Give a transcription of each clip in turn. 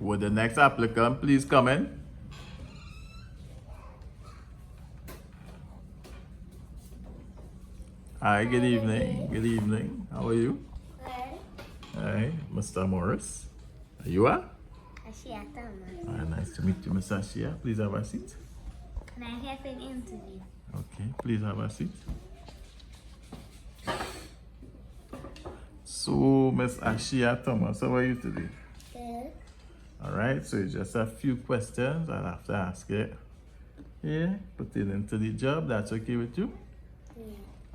Would the next applicant please come in? Hi, good evening. Good evening. How are you? Hi, Mr. Morris. Are you are? Ashia Thomas. Nice to meet you, Mr. Ashia. Please have a seat. Can I have an interview? Okay, please have a seat. So, Miss Ashia Thomas, how are you today? Good. All right, so it's just a few questions I'll have to ask you. Yeah, pertaining to the job. That's okay with you? Yeah.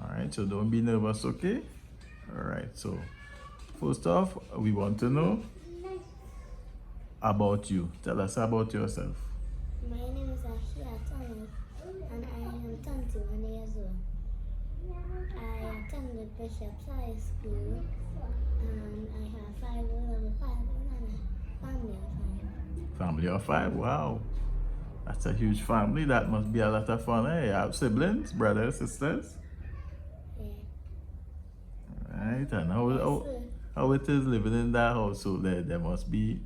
All right, so don't be nervous, okay? All right, so first off, we want to know about you. Tell us about yourself. My name is Ashia Thomas and I am 21 years old. I attended Bishop's High School and I have 5 level 5 and a family of 5. Family of 5, wow. That's a huge family. That must be a lot of fun, eh? You have siblings, brothers, sisters? Yeah. Right, and how it is living in that household there must be,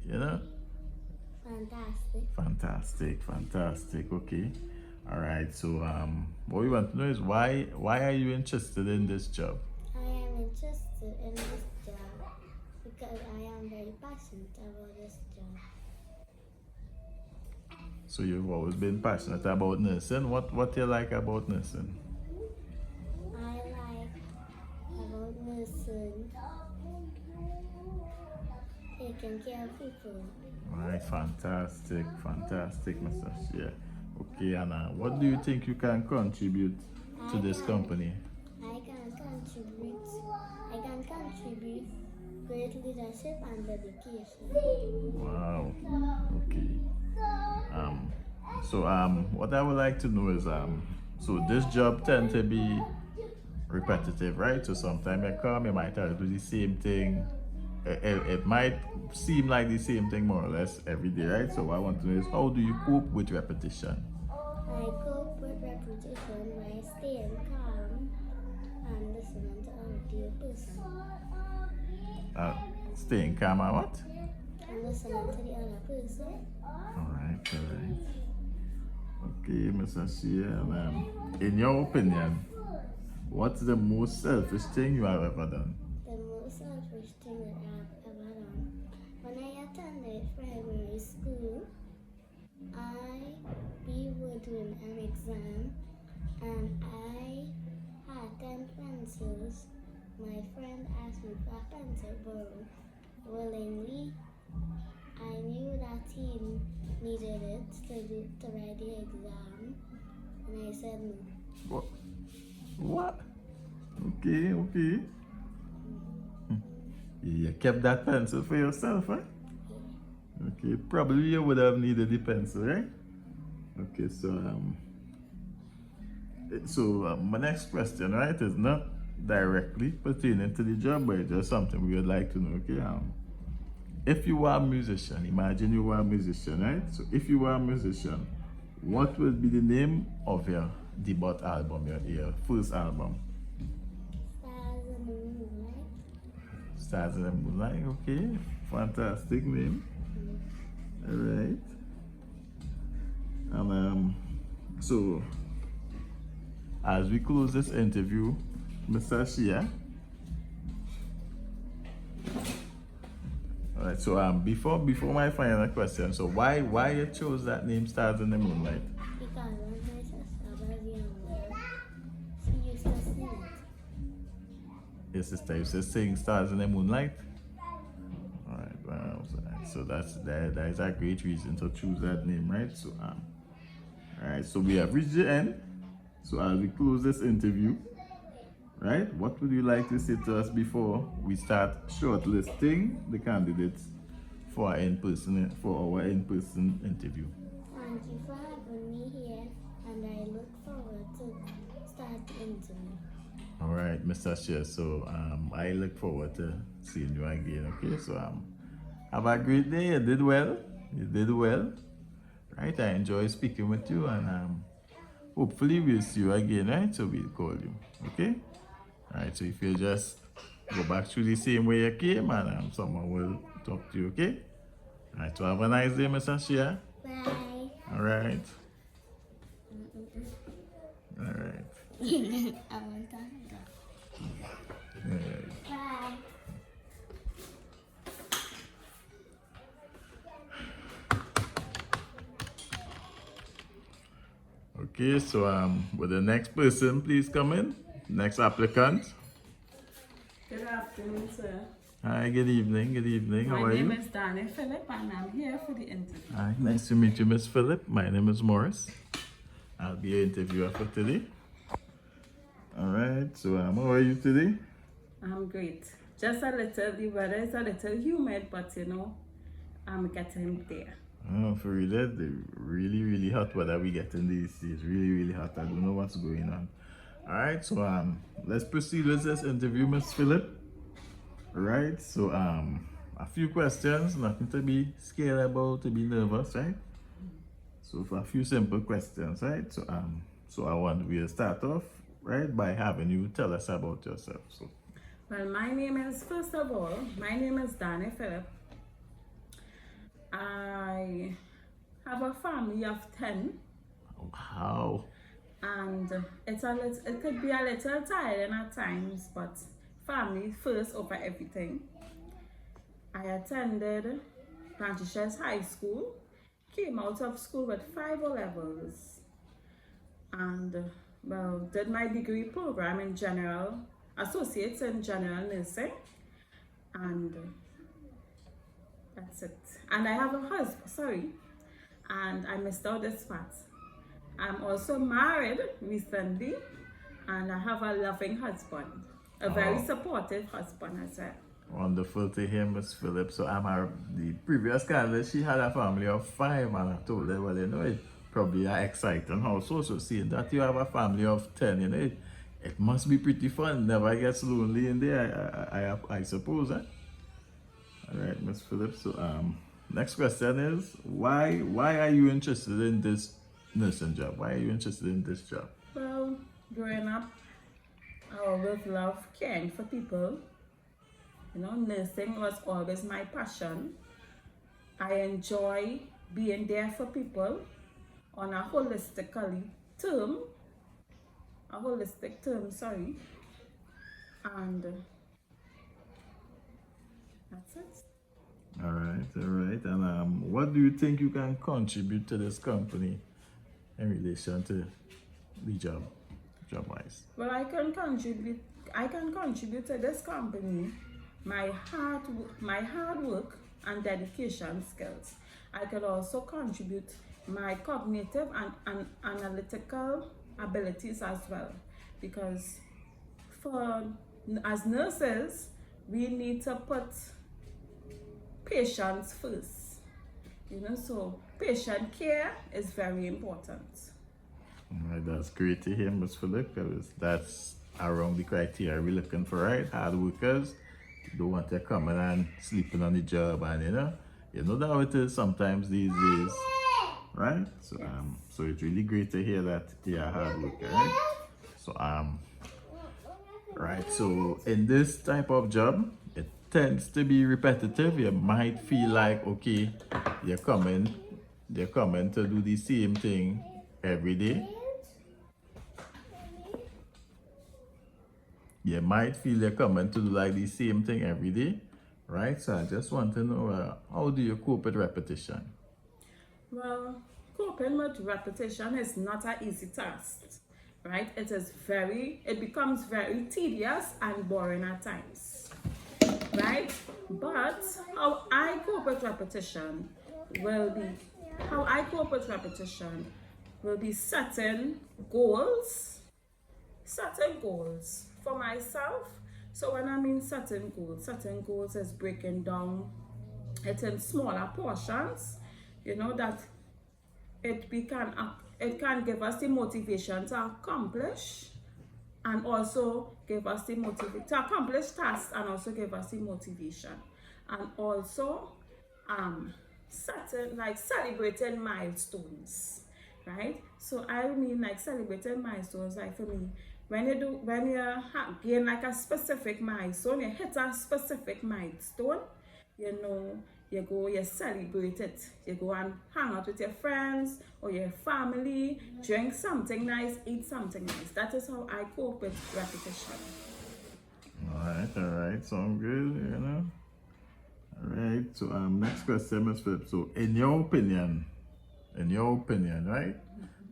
Fantastic. Fantastic, okay. All right, so what we want to know is why are you interested in this job? I am interested in this job because I am very passionate about this job. So you've always been passionate about nursing. What you like about nursing? I like about nursing, taking care of people. All right, fantastic, Mr. Shea. Okay, and what do you think you can contribute to this company? I can contribute great leadership and dedication. Wow. Okay. So what I would like to know is so this job tend to be repetitive, right? So sometimes you come, you might have to do the same thing. It might seem like the same thing more or less every day, right? So what I want to know is how do you cope with repetition? I cope with repetition by staying calm and listening to other person. Staying calm and what? And listening to the other person. All right. Okay, Mr. Shea, in your opinion, what's the most selfish thing you have ever done? The most selfish thing that I've ever done. When I attended primary school, we were doing an exam and I had 10 pencils. My friend asked me for a pencil borrowed willingly. I knew that he needed it to write the exam, and I said no. What? Okay. You kept that pencil for yourself, eh? Yeah. Okay, probably you would have needed the pencil, right? Okay, so my next question, right, is not directly pertaining to the job, but it's just something we would like to know, okay? If you were a musician, imagine you were a musician, right? So if you were a musician, what would be the name of your debut album, your first album? Stars in the Moonlight. Stars in the Moonlight, okay. Fantastic name. All right. And so as we close this interview, Mr. Shea. All right. So before my final question, so why you chose that name, Stars in the Moonlight? Because when my sister was younger, she used to sing it. Your sister used to sing Stars in the Moonlight. All right. Well, so that is a great reason to choose that name, right? So all right. So we have reached the end. So as we close this interview, right, what would you like to say to us before we start shortlisting the candidates for our in-person interview? Thank you for having me here, and I look forward to start the interview. All right, Mr. Shea. So I look forward to seeing you again. Okay. So have a great day. You did well. Right. I enjoy speaking with you, and hopefully we'll see you again. Right. So we'll call you. Okay. All right. So if you just go back through the same way you came, and someone will talk to you. Okay. Alright, so have a nice day, Miss Ashia. Bye. Alright. Alright. I want to hang up. Alright. Bye. Okay, so will the next person please come in? Next applicant. Good afternoon, sir. Hi, good evening. Good evening. How My are name you? is Danny Phillip and I'm here for the interview. Hi, nice to meet you, Miss Phillip. My name is Morris. I'll be your interviewer for today. Alright, so how are you today? I'm great. Just a little, the weather is a little humid, but you know, I'm getting there. Oh, for real, the really hot weather we getting these days. Really hot. I don't know what's going on. Alright, so let's proceed with this interview, Miss Phillip. Alright, so a few questions, nothing to be scared about, to be nervous, right? So for a few simple questions, right? So I want we to start off, right, by having you tell us about yourself. So Well, my name is, first of all, my name is Danny Phillip. I have a family of 10 wow. and it could be a little tiring at times, but family first over everything. I attended Plantations High School, came out of school with 5 O-levels, and well, did my degree program in general, associates in general nursing, and that's it. And I have a husband, and I missed out this part. I'm also married recently, and I have a loving husband, a very supportive husband as well. Wonderful to hear, Miss Phillip. So the previous candidate, she had a family of 5, and I told her, well, you know, it probably an exciting household. So seeing that you have a family of 10, you know, it must be pretty fun. Never gets lonely in there, I suppose, eh? All right, Miss Phillip. So next question is, why are you interested in this nursing job? Why are you interested in this job? Well, growing up, I always loved caring for people. You know, nursing was always my passion. I enjoy being there for people on a holistic term, and that's it. All right. And what do you think you can contribute to this company in relation to the job-wise? Well, I can contribute to this company my hard work and dedication skills. I could also contribute my cognitive and analytical abilities as well, because as nurses we need to put patients first, you know, so patient care is very important. All right, that's great to hear, Ms. Phillip, because that's around the criteria we're looking for, right? Hard workers, don't want to come in and sleeping on the job, and you know how it is sometimes these days, right? So so it's really great to hear that you're a hard worker, right? So right, so in this type of job, it tends to be repetitive. You might feel like, okay, they're coming to do the same thing every day. You might feel you're coming to do like the same thing every day, right? So I just want to know, how do you cope with repetition? Well, coping with repetition is not an easy task, right? It becomes very tedious and boring at times, right? But how I cope with repetition will be setting goals for myself. So when I mean setting goals is breaking down it in smaller portions, you know, that it can give us the motivation to accomplish, and also give us the motivation to accomplish tasks, and also give us the motivation, and also celebrating milestones, right? So I mean, like, celebrating milestones, like for me, when you gain like a specific milestone, you hit a specific milestone, you know, you go, you celebrate it. You go and hang out with your friends or your family, drink something nice, eat something nice. That is how I cope with repetition. All right, sound good, you know. All right, so next question, Ms. Phillips. So, in your opinion, right?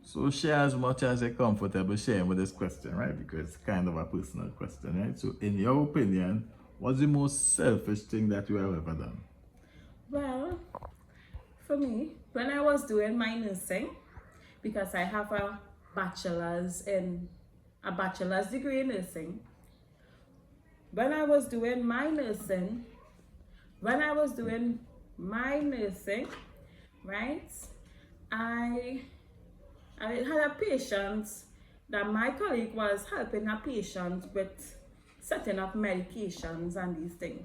So, share as much as you're comfortable sharing with this question, right? Because it's kind of a personal question, right? So, in your opinion, what's the most selfish thing that you have ever done? Well, for me, when I was doing my nursing, because I have a bachelor's degree in nursing, when I was doing my nursing, right, I had a patient that my colleague was helping a patient with setting up medications and these things,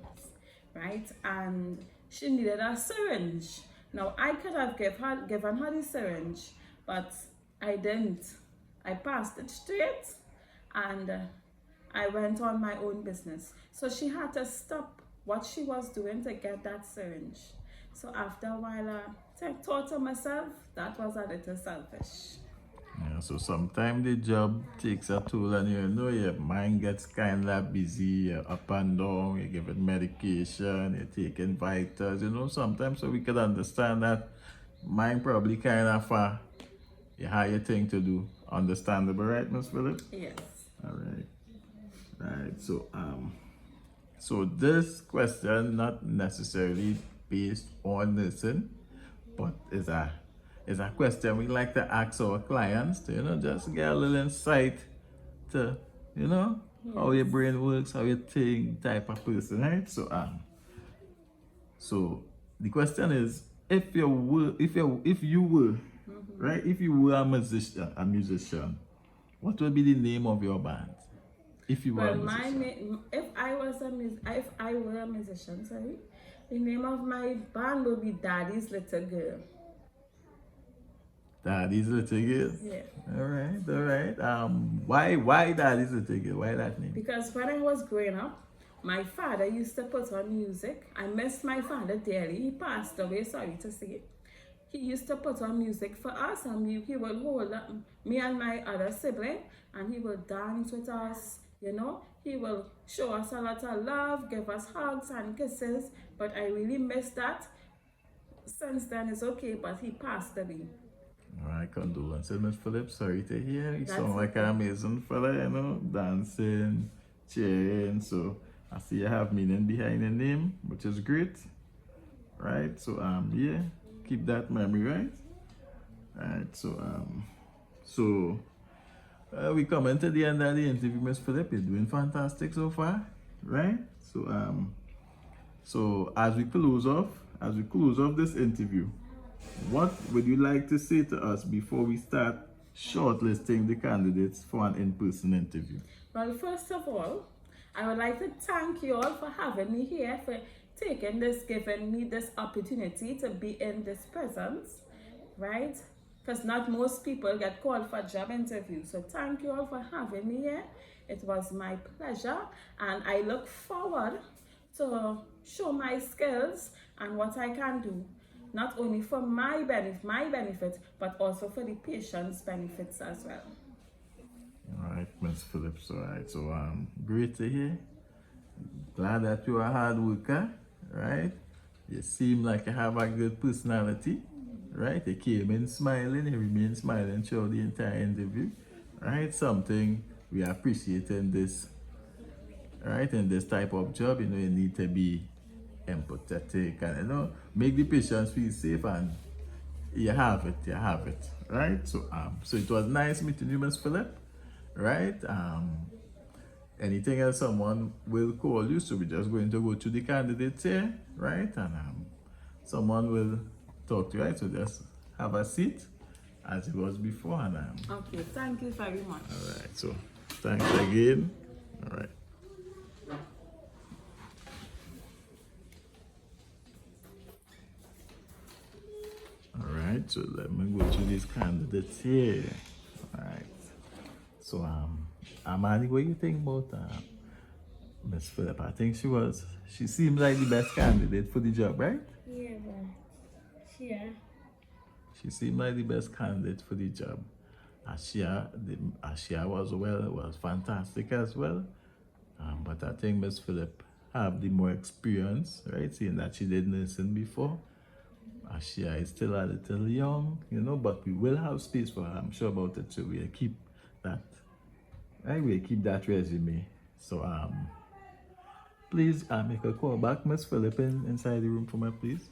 right? And she needed a syringe. Now I could have given her the syringe, but I didn't. I passed it straight and I went on my own business. So she had to stop what she was doing to get that syringe. So after a while, I thought to myself, that was a little selfish. Yeah, so sometimes the job takes a toll and you know your mind gets kind of busy, you're up and down, you're giving medication, you're taking vitals, you know, sometimes so we could understand that mind probably kind of a higher thing to do. Understandable, right, Ms. Phillips? Yes. All right. Right, so this question not necessarily based on nursing, but is a question we like to ask our clients to, you know, just get a little insight to, you know, how your brain works, how you think, type of person, right? So the question is, if you were right, if you were a musician, what would be the name of your band? If you were a musician. If I were a musician, sorry, the name of my band would be Daddy's Little Girl. Daddy's Little Girl? Yeah. All right. Why Daddy's Little Girl? Why that name? Because when I was growing up, my father used to put on music. I missed my father dearly. He passed away, sorry to say. He used to put on music for us, and he would hold me and my other sibling, and he would dance with us, you know. He will show us a lot of love, give us hugs and kisses, but I really miss that. Since then, it's okay, but he passed away. All right, condolences, Ms. Phillips. Sorry to hear. You That's sound like an amazing fella, you know, dancing, cheering. So I see you have meaning behind your name, which is great. Right? So yeah, keep that memory, right? Alright, so we coming to the end of the interview, Ms. Phillips. You're doing fantastic so far, right? So as we close off this interview, what would you like to say to us before we start shortlisting the candidates for an in-person interview? Well, first of all, I would like to thank you all for having me here, for giving me this opportunity to be in this presence, right? Because not most people get called for job interviews. So thank you all for having me here. It was my pleasure, and I look forward to show my skills and what I can do, not only for my benefit, but also for the patient's benefits as well. All right, Ms. Phillips. All right, so great to hear. Glad that you're a hard worker, right? You seem like you have a good personality, right? You came in smiling, you remain smiling throughout the entire interview, right? Something we appreciate in this, right? In this type of job, you know, you need to be empathetic and, you know, make the patients feel safe, and you have it, right? So it was nice meeting you, Ms. Phillips, right? Anything else, someone will call you, so we're just going to go to the candidates here, right? And someone will talk to you, right? So just have a seat as it was before, and okay, thank you very much. all right, so thanks again. All right. All right, so let me go to these candidates here. All right. So Amani, what do you think about Miss Phillips? I think she seems like the best candidate for the job, right? Yeah. Ashia. She seemed like the best candidate for the job. Ashia was fantastic as well. But I think Miss Phillip have the more experience, right? Seeing that she did nursing before. Ashia is still a little young, you know, but we will have space for her. I'm sure about it. So we'll keep that. Right? We'll keep that resume. So please make a call back, Miss Phillip, inside the room for me, please.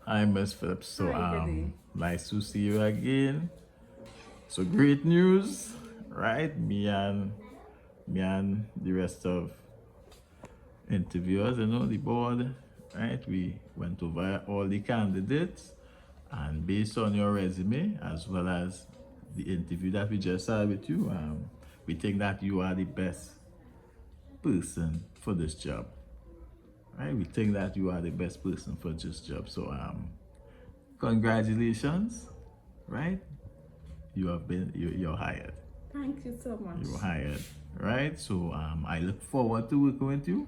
Hi, Miss Phillips. So, Hi, good day. nice to see you again. So, great news, right? Me and the rest of interviewers, you know, the board, right? We went over all the candidates, and based on your resume as well as the interview that we just had with you, we think that you are the best person for this job. Right, we think that you are the best person for this job. So congratulations, right? You're hired. Thank you so much. You're hired, right? So I look forward to working with you.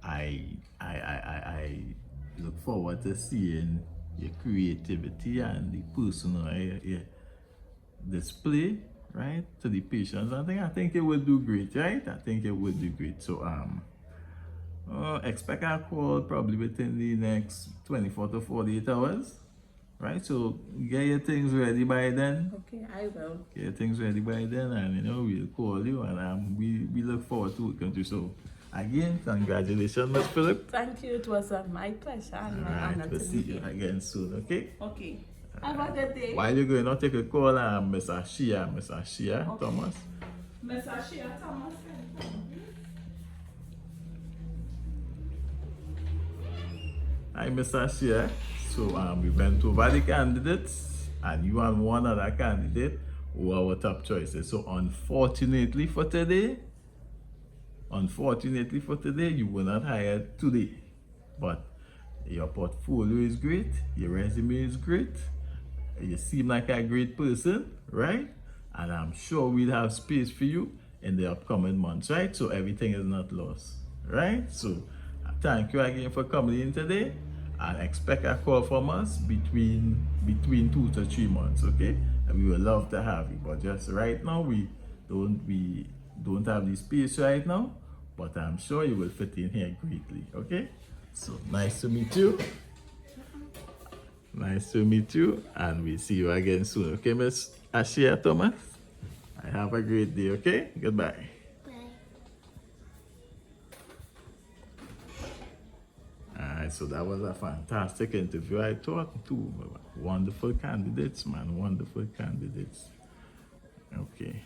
I look forward to seeing your creativity and the personal display, right, to the patients. I think it will do great, right? I think it will do great. So expect a call probably within the next 24 to 48 hours, right? So get your things ready by then. Okay, I will. Get your things ready by then, and you know we'll call you, and we look forward to working with you. So again, congratulations, Miss Phillip. Thank you. It was my pleasure and my honor We'll to see meet you you. again soon, okay? Okay. Have a good day. While you're going, I'll take a call, Miss Ashia Okay. Thomas. Miss Ashia Thomas. Hi, Miss Ashia. So we went over the candidates, and you and one other candidate were our top choices. So unfortunately for today, you were not hired today. But your portfolio is great, your resume is great, you seem like a great person, right? And I'm sure we'll have space for you in the upcoming months, right? So everything is not lost, right? So thank you again for coming in today, and expect a call from us between 2 to 3 months, okay? And we would love to have you, but just right now we don't have the space right now, but I'm sure you will fit in here greatly, okay? So nice to meet you. Nice to meet you, and we'll see you again soon, okay, Miss Ashia Thomas? I have a great day, okay? Goodbye. Bye. Alright, so that was a fantastic interview. I thought two wonderful candidates, man, wonderful candidates. Okay.